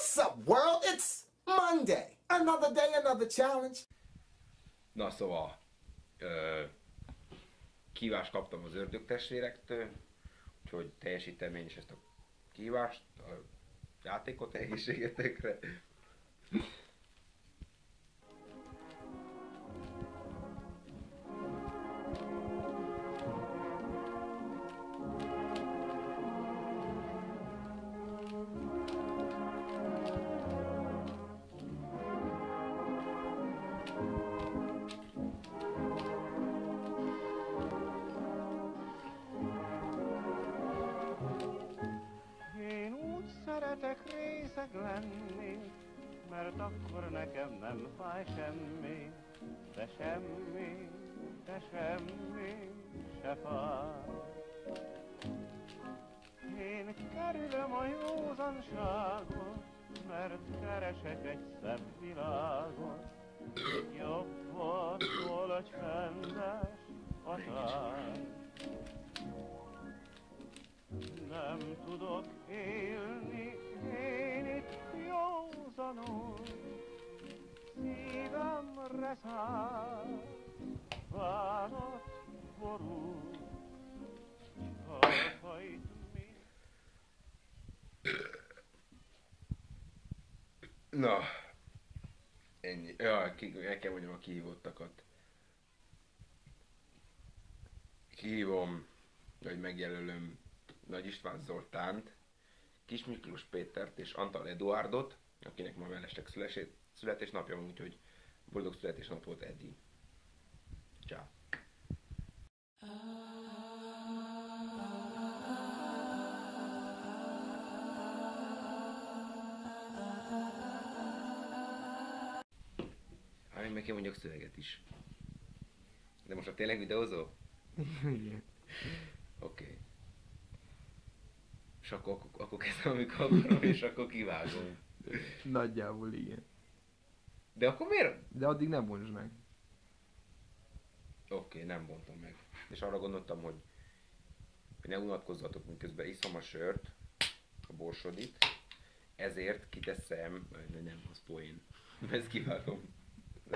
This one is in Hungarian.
What's up, world? It's Monday. Another day, another challenge. Na szóval, kívást kaptam az ördögtestvérektől, úgyhogy teljesítem én is ezt a kívást, a játékot egészségetekre. Szeretek részeg lenni, mert akkor nekem nem fáj semmi, de semmi se fáj. Én kerülöm a józanságot, mert keresek egy szebb világot. Jobb volt, hogy csendes a táj. Nem tudok élni én itt józanul, szívemre száll, várat borul, halkait mi. Na, ennyi. El kell mondjam a kihívottakat. Kihívom, hogy megjelölöm Nagy István Zoltánt, Kis Miklós Pétert és Antal Eduárdot, akinek ma mellesleg születésnapja van, úgyhogy boldog születésnapot, Edi. Ciao. Még meg kell mondjak szöveget is. De most tényleg videózol? Igen. Oké. És akkor kezdem, amikor akarom, és akkor kivágom. Nagyjából igen. De akkor miért? De addig nem bontsd meg. Oké, nem bontom meg. És arra gondoltam, hogy ne unatkozzatok, miközben iszom a sört, a borsodit, ezért kiteszem, nem, az poén, ezt kivágom.